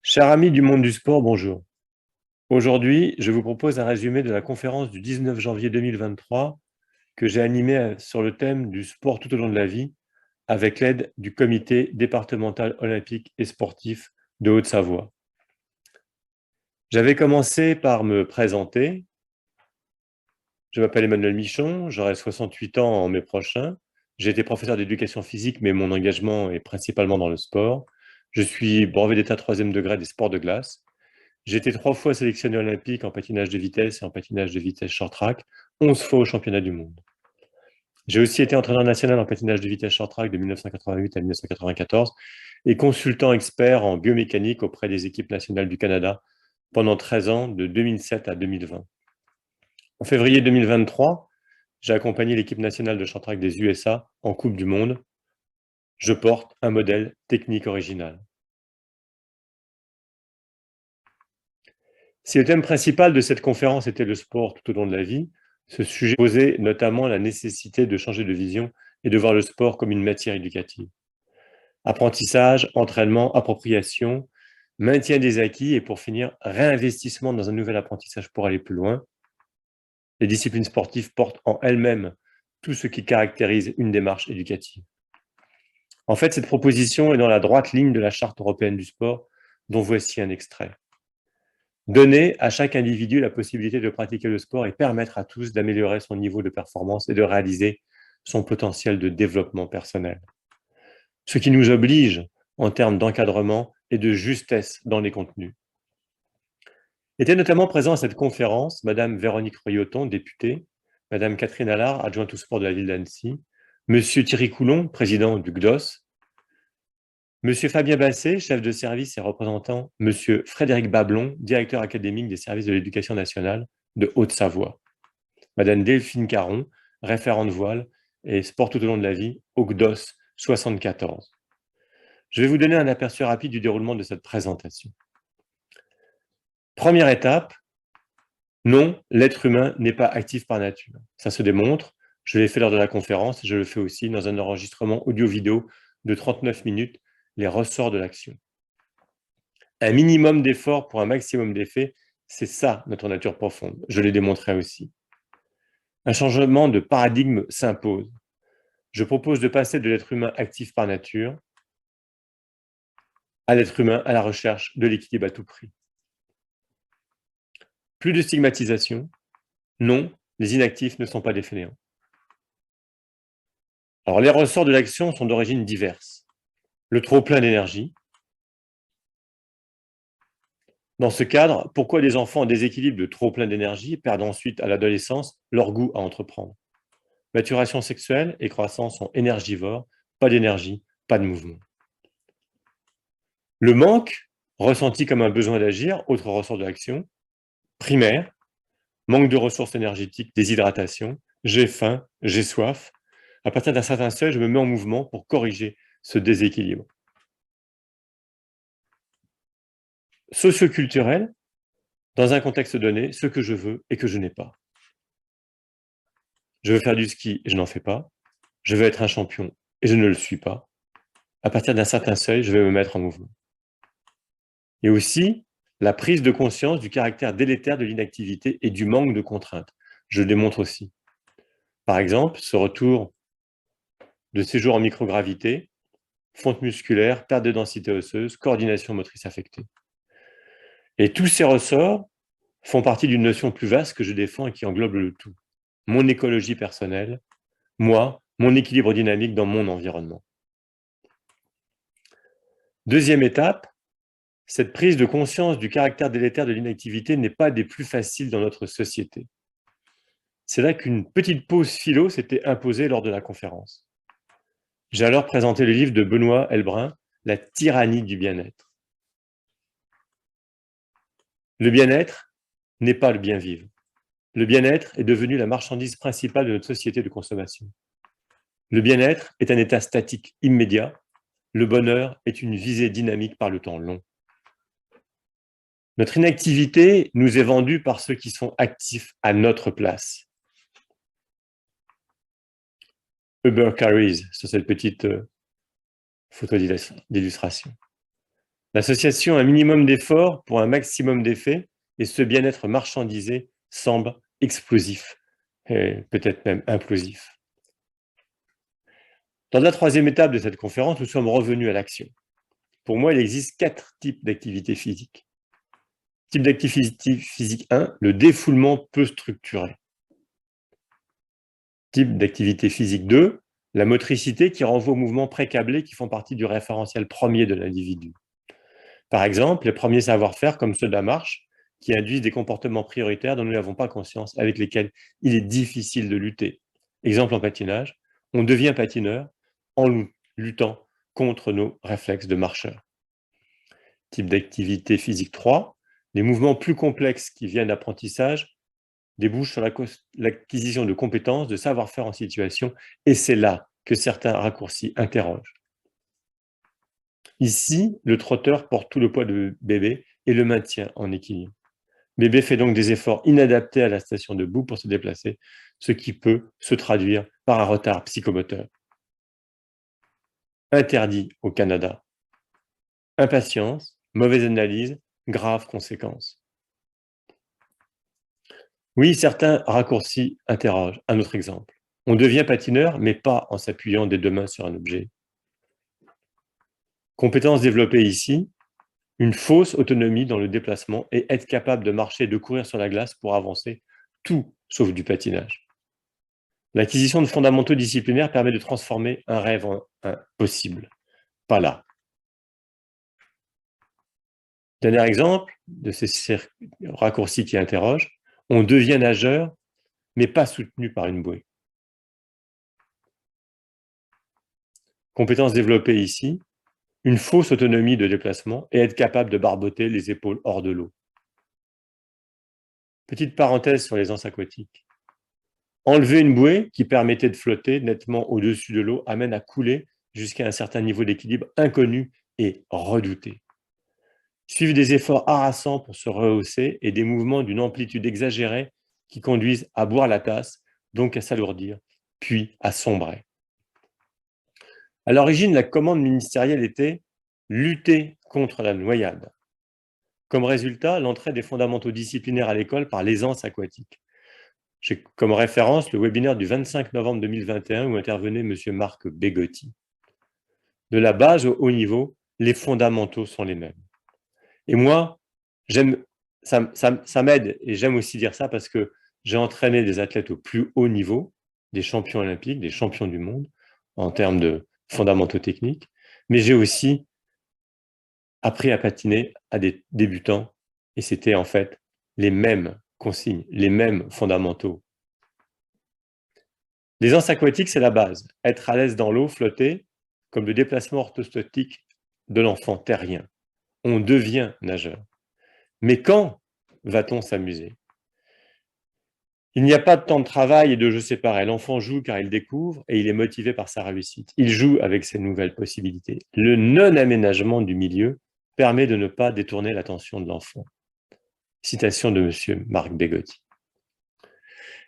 Chers amis du monde du sport, bonjour. Aujourd'hui, je vous propose un résumé de la conférence du 19 janvier 2023 que j'ai animée sur le thème du sport tout au long de la vie avec l'aide du comité départemental olympique et sportif de Haute-Savoie. J'avais commencé par me présenter. Je m'appelle Emmanuel Michon, j'aurai 68 ans en mai prochain. J'ai été professeur d'éducation physique, mais mon engagement est principalement dans le sport. Je suis brevet d'état 3e degré des sports de glace. J'ai été 3 fois sélectionné olympique en patinage de vitesse et en patinage de vitesse short track, 11 fois au championnat du monde. J'ai aussi été entraîneur national en patinage de vitesse short track de 1988 à 1994 et consultant expert en biomécanique auprès des équipes nationales du Canada pendant 13 ans, de 2007 à 2020. En février 2023, j'ai accompagné l'équipe nationale de short track des USA en Coupe du Monde. Je porte un modèle technique original. Si le thème principal de cette conférence était le sport tout au long de la vie, ce sujet posait notamment la nécessité de changer de vision et de voir le sport comme une matière éducative. Apprentissage, entraînement, appropriation, maintien des acquis et pour finir, réinvestissement dans un nouvel apprentissage pour aller plus loin. Les disciplines sportives portent en elles-mêmes tout ce qui caractérise une démarche éducative. En fait, cette proposition est dans la droite ligne de la Charte européenne du sport, dont voici un extrait. Donner à chaque individu la possibilité de pratiquer le sport et permettre à tous d'améliorer son niveau de performance et de réaliser son potentiel de développement personnel. Ce qui nous oblige en termes d'encadrement et de justesse dans les contenus. Étaient notamment présents à cette conférence Madame Véronique Royoton, députée, Madame Catherine Allard, adjointe au sport de la ville d'Annecy, Monsieur Thierry Coulon, président du GDOS, Monsieur Fabien Basset, chef de service et représentant Monsieur Frédéric Bablon, directeur académique des services de l'éducation nationale de Haute-Savoie. Madame Delphine Caron, référente voile et sport tout au long de la vie, au GDOS 74. Je vais vous donner un aperçu rapide du déroulement de cette présentation. Première étape, non, l'être humain n'est pas actif par nature. Ça se démontre, je l'ai fait lors de la conférence, et je le fais aussi dans un enregistrement audio-vidéo de 39 minutes, les ressorts de l'action. Un minimum d'effort pour un maximum d'effet, c'est ça notre nature profonde. Je l'ai démontré aussi. Un changement de paradigme s'impose. Je propose de passer de l'être humain actif par nature à l'être humain à la recherche de l'équilibre à tout prix. Plus de stigmatisation. Non, les inactifs ne sont pas des fainéants. Alors, les ressorts de l'action sont d'origine diverse. Le trop-plein d'énergie. Dans ce cadre, pourquoi des enfants en déséquilibre de trop-plein d'énergie perdent ensuite à l'adolescence leur goût à entreprendre? Maturation sexuelle et croissance sont énergivores, pas d'énergie, pas de mouvement. Le manque, ressenti comme un besoin d'agir, autre ressort de l'action, primaire, manque de ressources énergétiques, déshydratation, j'ai faim, j'ai soif. À partir d'un certain seuil, je me mets en mouvement pour corriger ce déséquilibre. Socioculturel, dans un contexte donné, ce que je veux et que je n'ai pas. Je veux faire du ski et je n'en fais pas. Je veux être un champion et je ne le suis pas. À partir d'un certain seuil, je vais me mettre en mouvement. Et aussi, la prise de conscience du caractère délétère de l'inactivité et du manque de contraintes. Je le démontre aussi. Par exemple, ce retour de séjour en microgravité, fonte musculaire, perte de densité osseuse, coordination motrice affectée. Et tous ces ressorts font partie d'une notion plus vaste que je défends et qui englobe le tout. Mon écologie personnelle, moi, mon équilibre dynamique dans mon environnement. Deuxième étape, cette prise de conscience du caractère délétère de l'inactivité n'est pas des plus faciles dans notre société. C'est là qu'une petite pause philo s'était imposée lors de la conférence. J'ai alors présenté le livre de Benoît Helbrun, La tyrannie du bien-être. Le bien-être n'est pas le bien-vivre. Le bien-être est devenu la marchandise principale de notre société de consommation. Le bien-être est un état statique immédiat. Le bonheur est une visée dynamique par le temps long. Notre inactivité nous est vendue par ceux qui sont actifs à notre place. Uber Carries, sur cette petite photo d'illustration. L'association un minimum d'efforts pour un maximum d'effets et ce bien-être marchandisé semble explosif, et peut-être même implosif. Dans la troisième étape de cette conférence, nous sommes revenus à l'action. Pour moi, il existe 4 types d'activités physiques. Type d'activité physique 1, le défoulement peu structuré. Type d'activité physique 2, la motricité qui renvoie aux mouvements précablés qui font partie du référentiel premier de l'individu. Par exemple, les premiers savoir-faire, comme ceux de la marche, qui induisent des comportements prioritaires dont nous n'avons pas conscience, avec lesquels il est difficile de lutter. Exemple en patinage, on devient patineur en luttant contre nos réflexes de marcheur. Type d'activité physique 3, les mouvements plus complexes qui viennent d'apprentissage débouchent sur l'acquisition de compétences, de savoir-faire en situation, et c'est là que certains raccourcis interrogent. Ici, le trotteur porte tout le poids de bébé et le maintient en équilibre. Bébé fait donc des efforts inadaptés à la station debout pour se déplacer, ce qui peut se traduire par un retard psychomoteur. Interdit au Canada. Impatience, mauvaise analyse, graves conséquences. Oui, certains raccourcis interrogent. Un autre exemple. On devient patineur, mais pas en s'appuyant des deux mains sur un objet. Compétences développées ici, une fausse autonomie dans le déplacement et être capable de marcher et de courir sur la glace pour avancer, tout sauf du patinage. L'acquisition de fondamentaux disciplinaires permet de transformer un rêve en un possible. Pas là. Dernier exemple de ces raccourcis qui interrogent, on devient nageur, mais pas soutenu par une bouée. Compétences développées ici, une fausse autonomie de déplacement et être capable de barboter les épaules hors de l'eau. Petite parenthèse sur les anses aquatiques. Enlever une bouée qui permettait de flotter nettement au-dessus de l'eau amène à couler jusqu'à un certain niveau d'équilibre inconnu et redouté. Suivent des efforts harassants pour se rehausser et des mouvements d'une amplitude exagérée qui conduisent à boire la tasse, donc à s'alourdir, puis à sombrer. À l'origine, la commande ministérielle était « lutter contre la noyade ». Comme résultat, l'entrée des fondamentaux disciplinaires à l'école par l'aisance aquatique. J'ai comme référence le webinaire du 25 novembre 2021 où intervenait M. Marc Bégotti. De la base au haut niveau, les fondamentaux sont les mêmes. Et moi, ça m'aide et j'aime aussi dire ça parce que j'ai entraîné des athlètes au plus haut niveau, des champions olympiques, des champions du monde en termes de fondamentaux techniques, mais j'ai aussi appris à patiner à des débutants et c'était en fait les mêmes consignes, les mêmes fondamentaux. L'aisance aquatique, c'est la base. Être à l'aise dans l'eau, flotter, comme le déplacement orthostatique de l'enfant terrien. On devient nageur. Mais quand va-t-on s'amuser? Il n'y a pas de temps de travail et de jeu séparé. L'enfant joue car il découvre et il est motivé par sa réussite. Il joue avec ses nouvelles possibilités. Le non-aménagement du milieu permet de ne pas détourner l'attention de l'enfant. Citation de M. Marc Bégotti.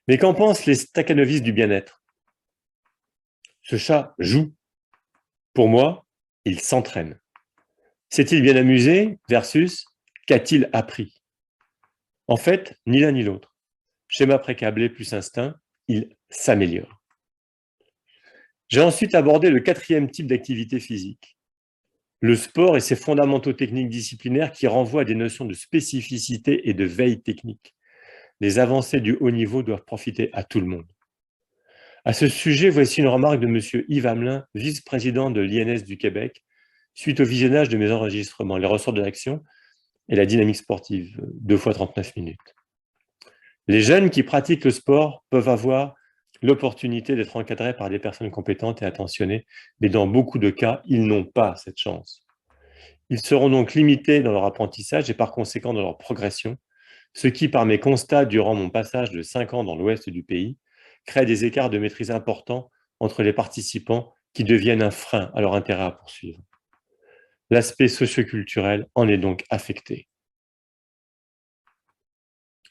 Mais qu'en pensent les stakhanovistes du bien-être? Ce chat joue. Pour moi, il s'entraîne. S'est-il bien amusé versus qu'a-t-il appris? En fait, ni l'un ni l'autre. Schéma précablé plus instinct, il s'améliore. J'ai ensuite abordé le 4e type d'activité physique. Le sport et ses fondamentaux techniques disciplinaires qui renvoient à des notions de spécificité et de veille technique. Les avancées du haut niveau doivent profiter à tout le monde. À ce sujet, voici une remarque de M. Yves Hamelin, vice-président de l'INS du Québec, suite au visionnage de mes enregistrements, les ressorts de l'action et la dynamique sportive, 2 fois 39 minutes. Les jeunes qui pratiquent le sport peuvent avoir l'opportunité d'être encadrés par des personnes compétentes et attentionnées, mais dans beaucoup de cas, ils n'ont pas cette chance. Ils seront donc limités dans leur apprentissage et par conséquent dans leur progression, ce qui, par mes constats durant mon passage de 5 ans dans l'ouest du pays, crée des écarts de maîtrise importants entre les participants qui deviennent un frein à leur intérêt à poursuivre. L'aspect socioculturel en est donc affecté.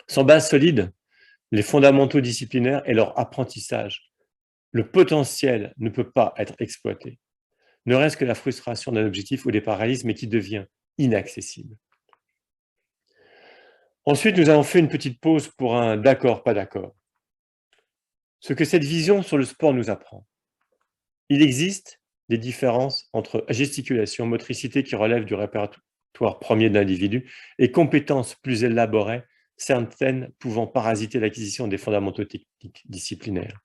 Sans base solide, les fondamentaux disciplinaires et leur apprentissage, le potentiel ne peut pas être exploité. Ne reste que la frustration d'un objectif ou des paralysmes, mais qui devient inaccessible. Ensuite, nous avons fait une petite pause pour un d'accord, pas d'accord. Ce que cette vision sur le sport nous apprend. Il existe des différences entre gesticulation, motricité qui relèvent du répertoire premier de l'individu et compétences plus élaborées, certaines pouvant parasiter l'acquisition des fondamentaux techniques disciplinaires.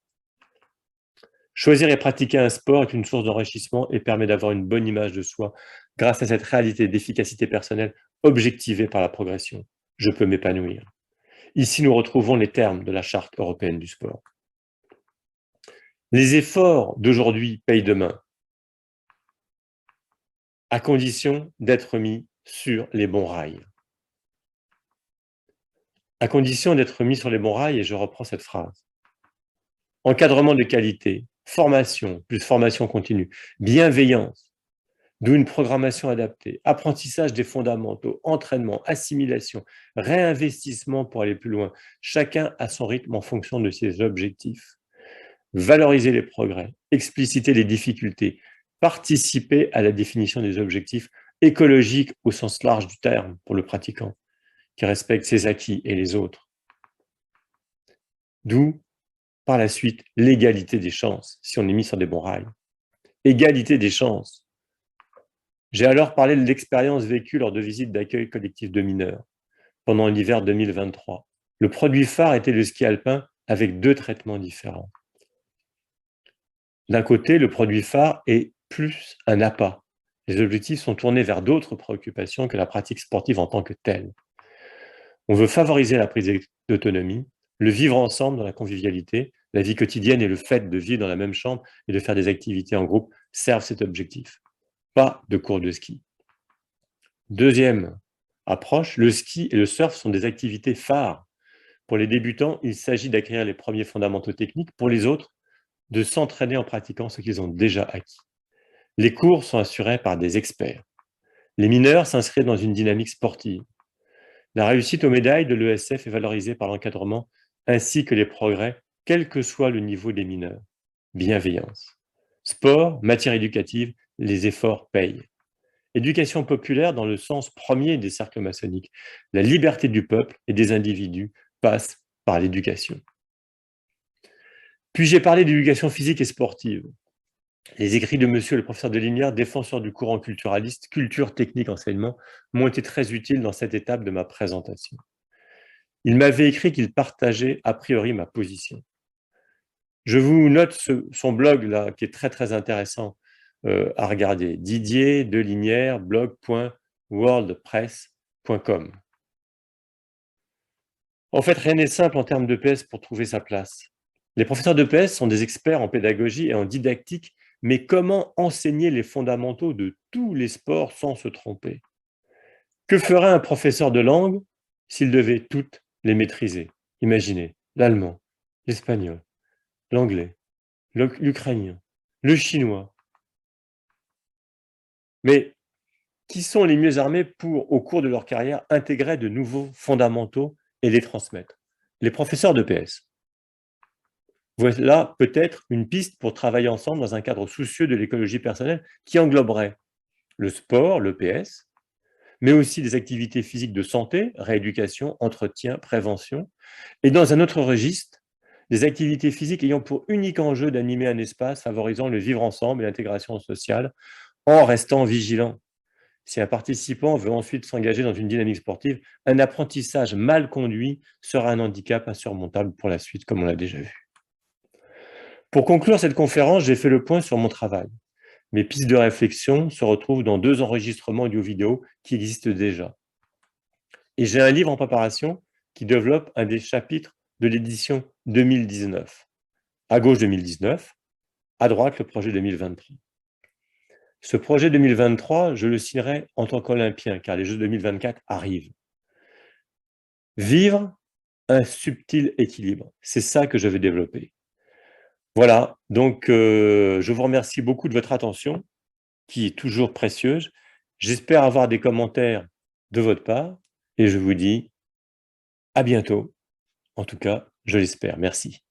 Choisir et pratiquer un sport est une source d'enrichissement et permet d'avoir une bonne image de soi grâce à cette réalité d'efficacité personnelle objectivée par la progression. Je peux m'épanouir. Ici, nous retrouvons les termes de la Charte européenne du sport. Les efforts d'aujourd'hui payent demain, à condition d'être mis sur les bons rails. À condition d'être mis sur les bons rails, et je reprends cette phrase. Encadrement de qualité, formation, plus formation continue, bienveillance, d'où une programmation adaptée, apprentissage des fondamentaux, entraînement, assimilation, réinvestissement pour aller plus loin, chacun à son rythme en fonction de ses objectifs. Valoriser les progrès, expliciter les difficultés, participer à la définition des objectifs écologiques au sens large du terme pour le pratiquant, qui respecte ses acquis et les autres. D'où, par la suite, l'égalité des chances, si on est mis sur des bons rails. Égalité des chances. J'ai alors parlé de l'expérience vécue lors de visites d'accueil collectif de mineurs, pendant l'hiver 2023. Le produit phare était le ski alpin avec 2 traitements différents. D'un côté, le produit phare est plus un appât. Les objectifs sont tournés vers d'autres préoccupations que la pratique sportive en tant que telle. On veut favoriser la prise d'autonomie, le vivre ensemble dans la convivialité, la vie quotidienne et le fait de vivre dans la même chambre et de faire des activités en groupe servent cet objectif. Pas de cours de ski. Deuxième approche, le ski et le surf sont des activités phares. Pour les débutants, il s'agit d'acquérir les premiers fondamentaux techniques. Pour les autres, de s'entraîner en pratiquant ce qu'ils ont déjà acquis. Les cours sont assurés par des experts. Les mineurs s'inscrivent dans une dynamique sportive. La réussite aux médailles de l'ESF est valorisée par l'encadrement ainsi que les progrès, quel que soit le niveau des mineurs. Bienveillance. Sport, matière éducative, les efforts payent. Éducation populaire dans le sens premier des cercles maçonniques. La liberté du peuple et des individus passe par l'éducation. Puis j'ai parlé d'éducation physique et sportive. Les écrits de monsieur le professeur de Linière, défenseur du courant culturaliste, culture, technique, enseignement, m'ont été très utiles dans cette étape de ma présentation. Il m'avait écrit qu'il partageait a priori ma position. Je vous note son blog là, qui est très très intéressant à regarder. Didier Delinière, blog.worldpress.com. En fait, rien n'est simple en termes d'EPS pour trouver sa place. Les professeurs d'EPS sont des experts en pédagogie et en didactique, mais comment enseigner les fondamentaux de tous les sports sans se tromper? Que ferait un professeur de langue s'il devait toutes les maîtriser? Imaginez, l'allemand, l'espagnol, l'anglais, l'ukrainien, le chinois. Mais qui sont les mieux armés pour, au cours de leur carrière, intégrer de nouveaux fondamentaux et les transmettre? Les professeurs d'EPS. Voilà peut-être une piste pour travailler ensemble dans un cadre soucieux de l'écologie personnelle qui engloberait le sport, l'EPS, mais aussi des activités physiques de santé, rééducation, entretien, prévention, et dans un autre registre, des activités physiques ayant pour unique enjeu d'animer un espace favorisant le vivre ensemble et l'intégration sociale en restant vigilant. Si un participant veut ensuite s'engager dans une dynamique sportive, un apprentissage mal conduit sera un handicap insurmontable pour la suite, comme on l'a déjà vu. Pour conclure cette conférence, j'ai fait le point sur mon travail. Mes pistes de réflexion se retrouvent dans 2 enregistrements audio-vidéo qui existent déjà. Et j'ai un livre en préparation qui développe un des chapitres de l'édition 2019. À gauche 2019, à droite le projet 2023. Ce projet 2023, je le signerai en tant qu'Olympien, car les Jeux 2024 arrivent. Vivre un subtil équilibre, c'est ça que je vais développer. Voilà, donc je vous remercie beaucoup de votre attention, qui est toujours précieuse. J'espère avoir des commentaires de votre part et je vous dis à bientôt. En tout cas, je l'espère. Merci.